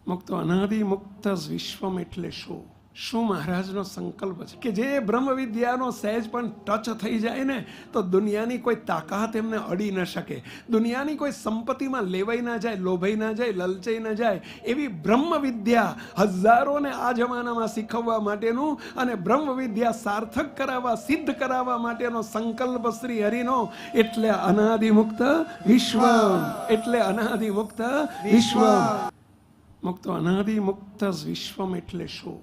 મુક્તો અનાદિ મુક્ત વિશ્વમ એટલે શું? શું મહારાજનો સંકલ્પ છે કે જે બ્રહ્મ વિદ્યાનો સહેજ પણ ટચ થઈ જાય ને તો દુનિયાની કોઈ તાકાત એમને અડી ન શકે, દુનિયાની કોઈ સંપત્તિમાં લેવાઈ ના જાય, લોભાઈ ના જાય, લલચાઈ ના જાય, એવી બ્રહ્મ વિદ્યા હજારોને આ જમાનામાં શીખવવા માટેનું અને બ્રહ્મ વિદ્યા સાર્થક કરાવવા, સિદ્ધ કરાવવા માટેનો સંકલ્પ શ્રી હરિનો. એટલે અનાદિમુક્ત વિશ્વ, એટલે અનાદિમુક્ત વિશ્વ. મુક્તો અનાદિમુક્ત વિશ્વમ એટલે શું?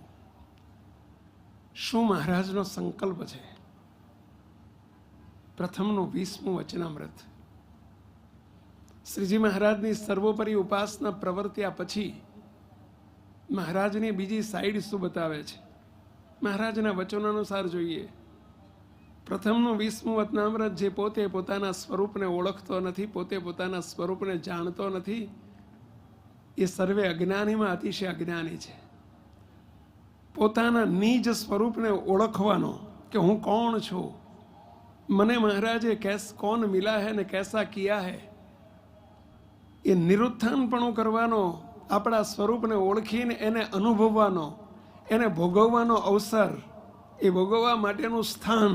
શું મહારાજનો સંકલ્પ છે? પ્રથમનું 20મું વચનામૃત. શ્રીજી મહારાજની સર્વોપરી ઉપાસના પ્રવર્ત્યા પછી મહારાજની બીજી સાઈડ શું બતાવે છે? મહારાજના વચનો અનુસાર જોઈએ. પ્રથમનું 20મું વચનામૃત, જે પોતે પોતાના સ્વરૂપને ઓળખતો નથી, પોતે પોતાના સ્વરૂપને જાણતો નથી, એ સર્વે અજ્ઞાનીમાં અતિશય અજ્ઞાની છે. પોતાના નિજ સ્વરૂપને ઓળખવાનો કે હું કોણ છું, મને મહારાજે કોણ મિલા હે ને કૈસા કિયા હે, એ નિરુત્થાનપણું કરવાનો, આપણા સ્વરૂપને ઓળખીને એને અનુભવવાનો, એને ભોગવવાનો અવસર, એ ભોગવવા માટેનું સ્થાન,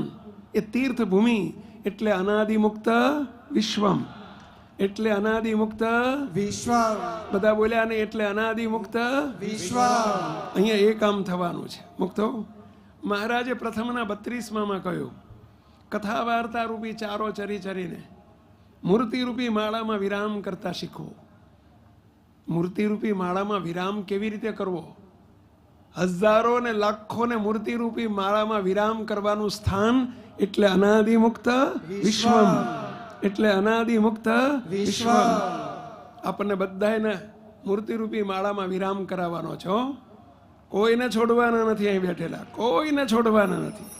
એ તીર્થભૂમિ. એટલે અનાદિમુક્ત વિશ્વમ, એટલે અનાદિમુક્ત વિશ્વ. બધા બોલ્યા ને એટલે અનાદિમુક્ત વિશ્વ. અહીંયા એ કામ થવાનું છે. મુક્તો મહારાજે પ્રથમના 32માં કહ્યું, કથા વાર્તા રૂપી ચારો ચરી ચરીને મૂર્તિરૂપી માળામાં વિરામ કરતા શીખવો. મૂર્તિરૂપી માળામાં વિરામ કેવી રીતે કરવો? હજારો ને લાખો ને મૂર્તિરૂપી માળામાં વિરામ કરવાનું સ્થાન એટલે અનાદિમુક્ત વિશ્વમ, એટલે અનાદિમુક્ત વિશ્વ. આપણને બધાને મૂર્તિરૂપી માળામાં વિરામ કરાવવાનો છો. કોઈને છોડવાના નથી, અહીં બેઠેલા કોઈને છોડવાના નથી.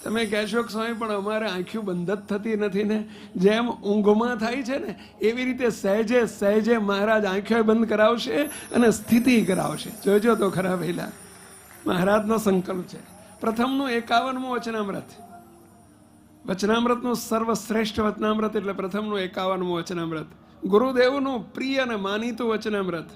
તમે કહેશો કે સ્વામી પણ અમારે આંખ્યું બંધ જ થતી નથી ને. જેમ ઊંઘમાં થાય છે ને એવી રીતે સહેજે સહેજે મહારાજ આંખો બંધ કરાવશે અને સ્થિતિ કરાવશે. જોજો તો ખરા પહેલા મહારાજનો સંકલ્પ છે. પ્રથમનું 51મું વચનામૃત, વચનામૃતનું સર્વશ્રેષ્ઠ વચનામૃત એટલે પ્રથમનું 51મું વચનામૃત, ગુરુદેવનું પ્રિય અને માનીતું વચનામૃત.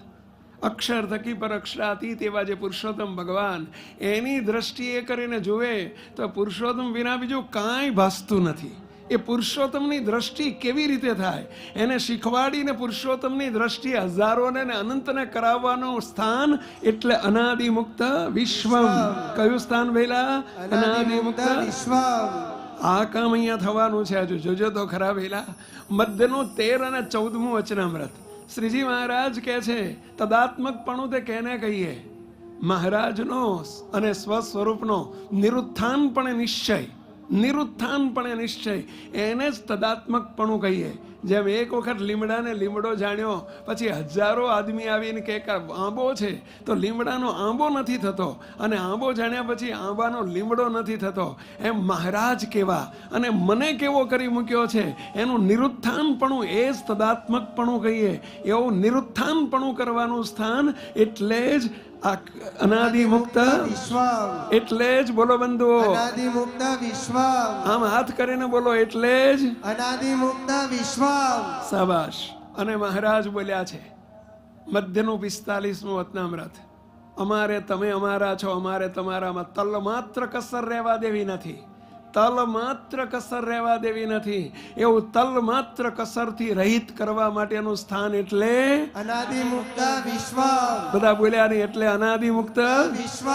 અક્ષર થકી પર અક્ષરાતીત એવા જે પુરુષોત્તમ ભગવાન, એની દ્રષ્ટિએ કરીને જુએ તો પુરુષોત્તમ વિના બીજું કાંઈ ભાસતું નથી. એ પુરુષોત્તમની દ્રષ્ટિ કેવી રીતે થાય એને શીખવાડીને પુરુષોત્તમની દ્રષ્ટિ હજારોને ને અનંતને કરાવવાનું સ્થાન એટલે અનાદિમુક્ત વિશ્વમ. કયું સ્થાન વહેલા? અનાદિમુક્ત વિશ્વ. આ કામ અહીંયા થવાનું છે. હજુ જોજો તો ખરા વહેલા. મધ્યનું 13 અને 14મું વચનામૃત. શ્રીજી મહારાજ કહે છે તદાત્મકપણું તે કેને કહીએ? મહારાજનો અને સ્વસ્વરૂપનો નિરુત્થાનપણે નિશ્ચય, નિરુત્થાનપણે નિશ્ચય, એને જ તદાત્મકપણું કહીએ. જેમ એક વખત લીમડાને લીમડો જાણ્યો પછી હજારો આદમી આવીને કે આંબો છે તો લીમડાનો આંબો નથી થતો, અને આંબો જાણ્યા પછી આંબાનો લીમડો નથી થતો. એમ મહારાજ કેવા અને મને કેવો કરી મૂક્યો છે એનું નિરુત્થાનપણું, એ જ તદાત્મકપણું કહીએ. એવું નિરુત્થાનપણું કરવાનું સ્થાન એટલે જ અનાદિમુક્ત વિશ્વ. એટલે જ બોલો બંધુઓ, અનાદિમુક્ત વિશ્વ. આમ હાથ કરીને બોલો, એટલે જ અનાદિમુક્ત વિશ્વ. શાબાશ. અને મહારાજ બોલ્યા છે મધ્યનું 45મું વચનામૃત, અમારે તમે અમારા છો, અમારે તમારામાં તલ માત્ર કસર રહેવા દેવી નથી, તલ માત્ર કસર રહેવા દેવી નથી. એવું તલ માત્ર કસરથી રહિત કરવા માટેનું સ્થાન એટલે અનાદિમુક્ત વિશ્વ. બધા બોલ્યા નહીં એટલે અનાદિમુક્ત વિશ્વ.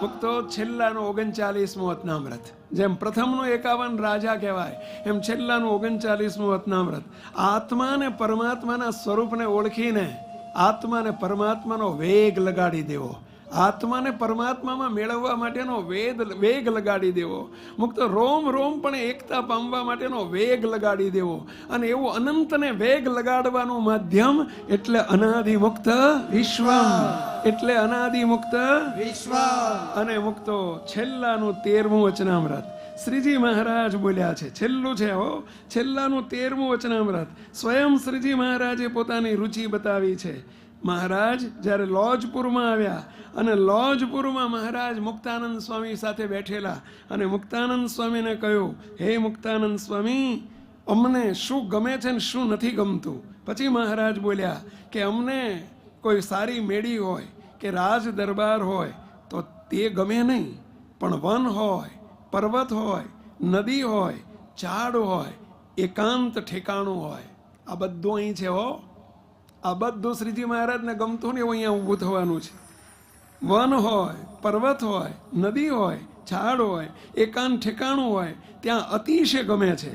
મુક્તો છેલ્લાનું 39મું વચનામૃત. જેમ પ્રથમનું 51 રાજા કહેવાય એમ છેલ્લાનું 39મું વચનામૃત. આત્મા અને પરમાત્માના સ્વરૂપને ઓળખીને આત્મા અને પરમાત્માનો વેગ લગાડી દેવો, આત્માને પરમાત્મામાં મેળવવા માટેનો વેગ લગાડી દેવો. મુક્ત રોમ રોમ પણ એકતા પામવા માટેનો વેગ લગાડી દેવો. અને એવું અનંતને વેગ લગાડવાનું માધ્યમ એટલે અનાદિમુક્ત વિશ્વ, એટલે અનાદિમુક્ત વિશ્વ. અને મુક્તો છેલ્લાનું 13મું વચનામૃત શ્રીજી મહારાજ બોલ્યા છે. છેલ્લું છે હો, છેલ્લાનું 13મું વચનામૃત. સ્વયં શ્રીજી મહારાજે પોતાની રુચિ બતાવી છે. મહારાજ જ્યારે લોજપુરમાં આવ્યા અને લોજપુરમાં મહારાજ મુક્તાનંદ સ્વામી સાથે બેઠેલા અને મુક્તાનંદ સ્વામીને કહ્યું, હે મુક્તાનંદ સ્વામી, અમને શું ગમે છે ને શું નથી ગમતું. પછી મહારાજ બોલ્યા કે અમને કોઈ સારી મેળી હોય કે રાજ દરબાર હોય તો તે ગમે નહીં, પણ વન હોય, પર્વત હોય, નદી હોય, ઝાડ હોય, એકાંત ઠેકાણું હોય, આ બધું અહીં છે હો. આ બધું શ્રીજી મહારાજને ગમતું ને એવું અહીંયા ઊભું થવાનું છે. વન હોય, પર્વત હોય, નદી હોય, ઝાડ હોય, એકાંત ઠેકાણું હોય, ત્યાં અતિશય ગમે છે.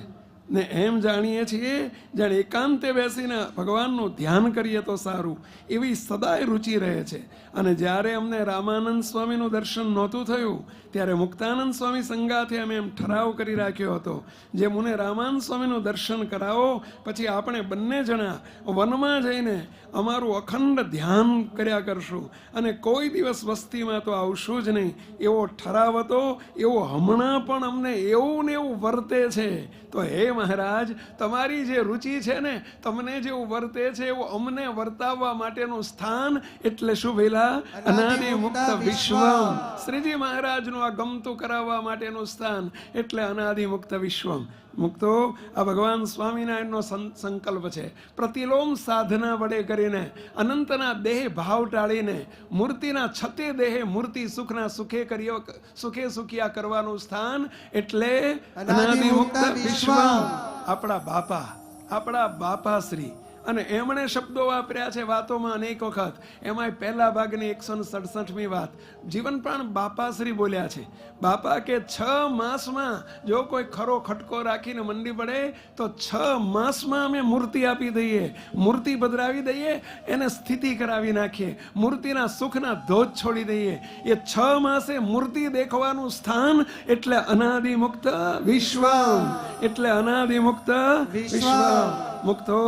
ને એમ જાણીએ છીએ જાણે એકાંતે બેસીને ભગવાનનું ધ્યાન કરીએ તો સારું, એવી સદાય રુચિ રહે છે. અને જ્યારે અમને રામાનંદ સ્વામીનું દર્શન નહોતું થયું ત્યારે મુક્તાનંદ સ્વામી સંગાથે અમે એમ ઠરાવ કરી રાખ્યો હતો, જે મુને રામાનંદ સ્વામીનું દર્શન કરાવો પછી આપણે બંને જણા વનમાં જઈને અમારું અખંડ ધ્યાન કર્યા કરશું અને કોઈ દિવસ વસ્તીમાં તો આવશું જ નહીં, એવો ઠરાવ હતો. એવો હમણાં પણ અમને એવું ને એવું વર્તે છે. તો હે મહારાજ, તમારી જે રુચિ છે ને, તમને જેવું વર્તે છે એવું અમને વર્તાવવા માટેનું સ્થાન એટલે શું ભેલા? અનાદિ મુક્ત વિશ્વમ. શ્રીજી મહારાજનું આ ગમતું કરાવવા માટેનું સ્થાન એટલે અનાદિ મુક્ત વિશ્વમ. મુક્તો આ ભગવાન સ્વામિનારાયણનો સંકલ્પ છે. પ્રતિલોમ સાધના વડે કરીને અનંતના દેહ ભાવ ટાળીને મૂર્તિના છતે દેહે મૂર્તિ સુખના સુખે સુખિયા કરવાનું સ્થાન એટલે અનાદિ મુક્ત વિશ્વમ. આપણા બાપા શ્રી, અને એમણે શબ્દો વાપર્યા છે વાતોમાં અનેક વખત. એમાં પહેલા ભાગની 167મી વાત જીવન પ્રાણ બાપાશ્રી બોલ્યા છે. બાપા કે 6 માસમાં જો કોઈ ખરો ખટકો રાખીને મંડી પડે તો 6 માસમાં અમે મૂર્તિ આપી દઈએ, મૂર્તિ બદલાવી દઈએ, એને સ્થિતિ કરાવી નાખીએ, મૂર્તિના સુખના ધોધ છોડી દઈએ. એ 6 માસે મૂર્તિ દેખવાનું સ્થાન એટલે અનાદિ મુક્ત વિશ્વમ. એટલે અનાદિ મુક્ત વિશ્વમ. મુક્તો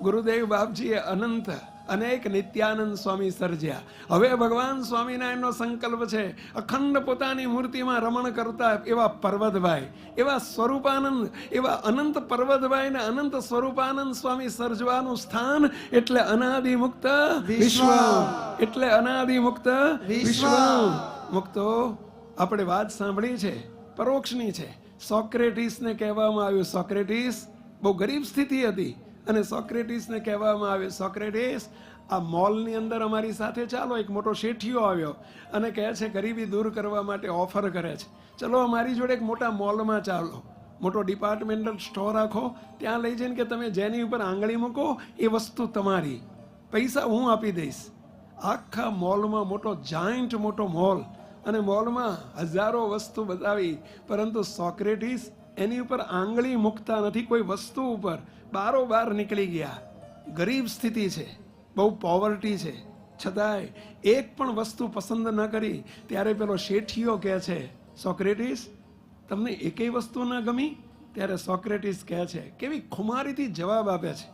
ગુરુદેવ બાપજીએ અનંત અનેક નિત્યાનંદ સ્વામી સર્જ્યા. હવે ભગવાન સ્વામિનારાયણનો સંકલ્પ છે અખંડ પોતાની મૂર્તિમાં રમણ કરતા એવા પર્વતભાઈ, એવા સ્વરૂપાનંદ, એવા અનંત પર્વતભાઈ ને અનંત સ્વરૂપાનંદ સ્વામી સર્જવાનું સ્થાન એટલે અનાદિ મુક્ત વિશ્વમ. એટલે અનાદિ મુક્ત વિશ્વમ. મુક્તો આપણે વાત સાંભળી છે, પરોક્ષની છે. સોક્રેટિસને કહેવામાં આવ્યું, સોક્રેટિસ બહુ ગરીબ સ્થિતિ હતી અને સોક્રેટિસને કહેવામાં આવે, સોક્રેટિસ આ મોલની અંદર અમારી સાથે ચાલો. એક મોટો શેઠિયો આવ્યો અને કહે છે ગરીબી દૂર કરવા માટે ઓફર કરે છે, ચલો અમારી જોડે એક મોટા મોલમાં ચાલો, મોટો ડિપાર્ટમેન્ટલ સ્ટોર રાખો, ત્યાં લઈ જઈને કે તમે જેની ઉપર આંગળી મૂકો એ વસ્તુ તમારી, પૈસા હું આપી દઈશ. આખા મોલમાં મોટો જાયન્ટ મોટો મોલ, અને મોલમાં હજારો વસ્તુ બતાવી, પરંતુ સોક્રેટિસ એની ઉપર આંગળી મૂકતા નથી, કોઈ વસ્તુ ઉપર બારોબાર નીકળી ગયા. ગરીબ સ્થિતિ છે, બહુ પોવર્ટી છે, છતાંય એક પણ વસ્તુ પસંદ ન કરી. ત્યારે પેલો શેઠિયો કહે છે સોક્રેટિસ તમને એકેય વસ્તુ ન ગમી? ત્યારે સોક્રેટિસ કહે છે, કેવી ખુમારીથી જવાબ આપે છે,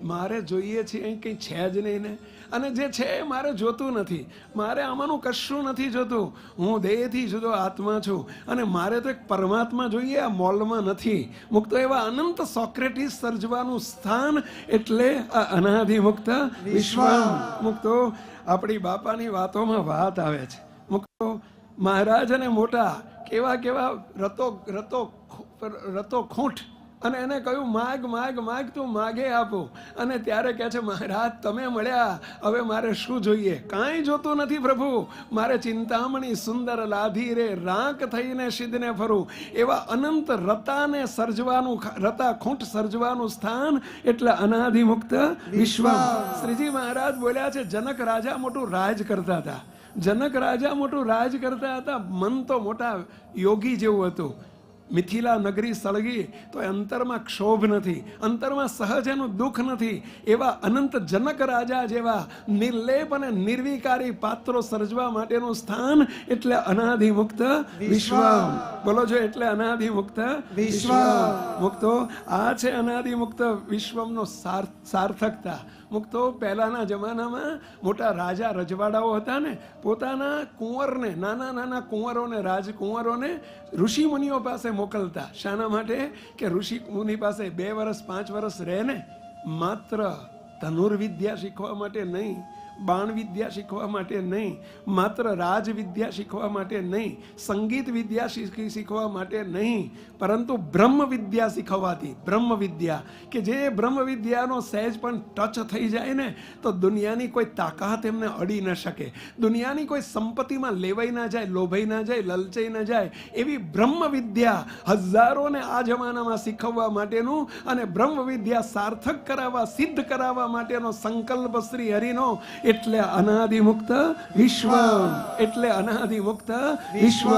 મારે જોઈએ છે અહીં કંઈ છે જ નહીં ને, અને જે છે એ મારે જોતું નથી, મારે આમાંનું કશું નથી જોતું. હું દેહથી જુદો આત્મા છું અને મારે તો એક પરમાત્મા જોઈએ, આ મોલમાં નથી. મુક્ત એવા અનંત સોક્રેટિસ સર્જવાનું સ્થાન એટલે આ અનાદિ મુક્ત વિશ્વમ. મુક્તો આપણી બાપાની વાતોમાં વાત આવે છે. મુક્તો મહારાજ અને મોટા કેવા કેવા રતો ખૂંટ, અને એને કહ્યું માગ માગ માગ, તું માગે આપો. અને ત્યારે કહે છે મહારાજ તમે મળ્યા, હવે મારે શું જોઈએ? કાંઈ જોતું નથી પ્રભુ, મારે ચિંતામણી સુંદર લાધી રે, રાંક થઈને સિદ્ધને ફરું. એવા અનંત રતાને સર્જવાનું, રતા ખૂંટ સર્જવાનું સ્થાન એટલે અનાદિ મુક્ત વિશ્વમ. શ્રીજી મહારાજ બોલ્યા છે જનક રાજા મોટું રાજ કરતા હતા, જનક રાજા મોટું રાજ કરતા હતા, મન તો મોટા યોગી જેવું હતું. મિથિલા નગરી સળગી તો અંતરમાં ક્ષોભ નથી, અંતરમાં સહજ એનું દુઃખ નથી. એવા અનંત જનક રાજા જેવા નિર્લેપ અને નિર્વિકારી પાત્રો સર્જવા માટેનું સ્થાન એટલે અનાદિ મુક્ત વિશ્વમ. બોલો છો એટલે અનાદિ મુક્ત વિશ્વમ. મુક્તો આ છે અનાદિ મુક્ત વિશ્વમનો સાર્થકતા. મુક્તો પહેલાના જમાનામાં મોટા રાજા રજવાડાઓ હતા ને, પોતાના કુંવરને, નાના નાના કુંવરોને, રાજકુંવરોને ઋષિ મુનિઓ પાસે મોકલતા. શાના માટે? કે ઋષિ મુનિ પાસે 2 વર્ષ 5 વર્ષ રહે ને, માત્ર ધનુર્વિદ્યા શીખવા માટે નહીં, બાણ વિદ્યા શીખવા માટે નહીં, માત્ર રાજ વિદ્યા શીખવા માટે નહીં, સંગીત વિદ્યા શીખવા માટે નહીં, પરંતુ બ્રહ્મ વિદ્યા શીખવાથી, બ્રહ્મ વિદ્યા કે જે બ્રહ્મ વિદ્યાનો સહેજ પણ ટચ થઈ જાય ને તો દુનિયાની કોઈ તાકાત એમને અડી ન શકે, દુનિયાની કોઈ સંપત્તિમાં લેવાઈ ના જાય, લોભાઈ ના જાય, લલચાઈ ના જાય, એવી બ્રહ્મ વિદ્યા હજારોને આ જમાનામાં શીખવવા માટેનું અને બ્રહ્મ વિદ્યા સાર્થક કરાવવા, સિદ્ધ કરાવવા માટેનો સંકલ્પ શ્રી હરિનો. એટલે અનાદિમુક્ત વિશ્વ, એટલે અનાદિમુક્ત વિશ્વ.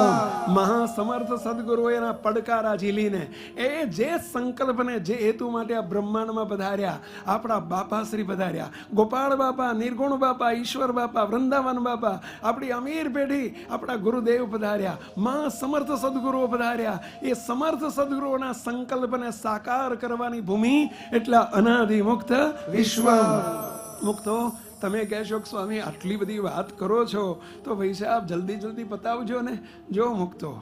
મહાસમર્થ સદગુરુ એના પડકારા ઝીલીને એ જે સંકલ્પને જે હેતુ માટે આ બ્રહ્માંડમાં પધાર્યા, આપણા બાપા શ્રી પધાર્યા, ગોપાળ બાપા, નિર્ગુણ બાપા, ઈશ્વર બાપા, વૃંદાવન બાપા, આપણી અમીર પેઢી, આપણા ગુરુદેવ પધાર્યા, મહાસમર્થ સદગુરુઓ પધાર્યા. એ સમર્થ સદગુરુઓના સંકલ્પને સાકાર કરવાની ભૂમિ એટલે અનાદિમુક્ત વિશ્વ. મુક્તો તમે કહેશો કે સ્વામી આટલી બધી વાત કરો છો તો ભાઈ સાહેબ જલ્દી જલ્દી પતાવજો ને. જો મુક્તો,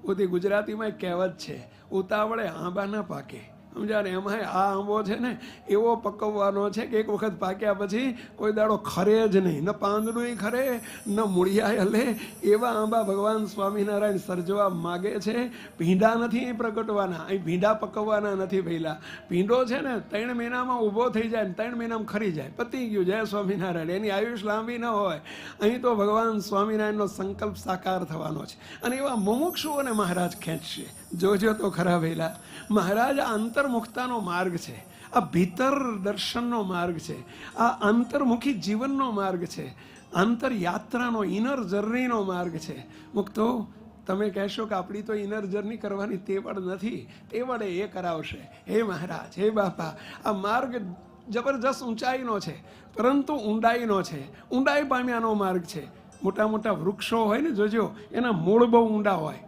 બધી ગુજરાતીમાં એક કહેવત છે, ઉતાવળે આંબા ના પાકે. સમજાને? એમાં આ આંબો છે ને એવો પકવવાનો છે કે એક વખત પાક્યા પછી કોઈ દાડો ખરે જ નહીં, ન પાંદડું ખરે ન મૂળિયા હલે. એવા આંબા ભગવાન સ્વામિનારાયણ સર્જવા માગે છે. ભીંડા નથી પ્રગટવાના, અહીં ભીંડા પકવવાના નથી. પહેલા ભીંડો છે ને 3 મહિનામાં ઊભો થઈ જાય, 3 મહિનામાં ખરી જાય, પતી ગયું. જય સ્વામિનારાયણ. એની આયુષ લાંબી ન હોય. અહીં તો ભગવાન સ્વામિનારાયણનો સંકલ્પ સાકાર થવાનો છે અને એવા મુમુક્ષુઓને મહારાજ ખેંચશે. જોજો તો ખરા ભેલા. મહારાજ અંતર્મુખતાનો માર્ગ છે, આ ભીતર દર્શનનો માર્ગ છે, આ અંતર્મુખી જીવનનો માર્ગ છે, આંતર યાત્રાનો, ઇનર જર્નીનો માર્ગ છે. મુક્તો તમે કહેશો કે આપણી તો ઇનર જર્ની કરવાની તેવડ નથી, તેવડે એ કરાવશે. હે મહારાજ, હે બાપા, આ માર્ગ જબરજસ્ત ઊંચાઈનો છે પરંતુ ઊંડાઈનો છે, ઊંડાઈ પામ્યાનો માર્ગ છે. મોટા મોટા વૃક્ષો હોય ને, જોજો એના મૂળ બહુ ઊંડા હોય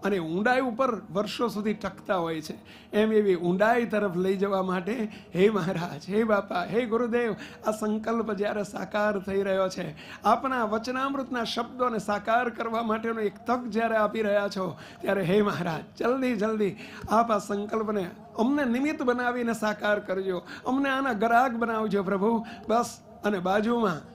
અને ઊંડાઈ ઉપર વર્ષો સુધી ટકતા હોય છે. એમ એવી ઊંડાઈ તરફ લઈ જવા માટે હે મહારાજ, હે બાપા, હે ગુરુદેવ, આ સંકલ્પ જ્યારે સાકાર થઈ રહ્યો છે, આપના વચનામૃતના શબ્દોને સાકાર કરવા માટેનો એક તક જ્યારે આપી રહ્યા છો, ત્યારે હે મહારાજ જલ્દી જલ્દી આપ આ સંકલ્પને અમને નિમિત્ત બનાવીને સાકાર કરજો, અમને આના ગ્રાહક બનાવજો પ્રભુ. બસ. અને બાજુમાં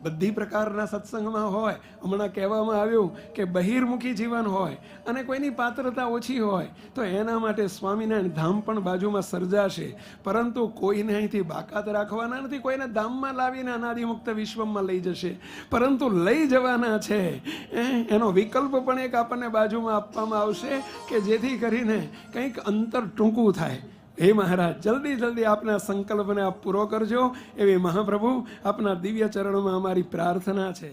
બધી પ્રકારના સત્સંગમાં હોય, હમણાં કહેવામાં આવ્યું કે બહિર્મુખી જીવન હોય અને કોઈની પાત્રતા ઓછી હોય તો એના માટે સ્વામિનારાયણ ધામ પણ બાજુમાં સર્જાશે. પરંતુ કોઈને અહીંથી બાકાત રાખવાના નથી, કોઈને ધામમાં લાવીને અનાદિમુક્ત વિશ્વમાં લઈ જશે, પરંતુ લઈ જવાના છે. એનો વિકલ્પ પણ એક આપણને બાજુમાં આપવામાં આવશે કે જેથી કરીને કંઈક અંતર ટૂંકું થાય. હે મહારાજ, જલ્દી જલ્દી આપના સંકલ્પને આપ પૂરો કરજો, એવી મહાપ્રભુ આપના દિવ્ય ચરણોમાં અમારી પ્રાર્થના છે.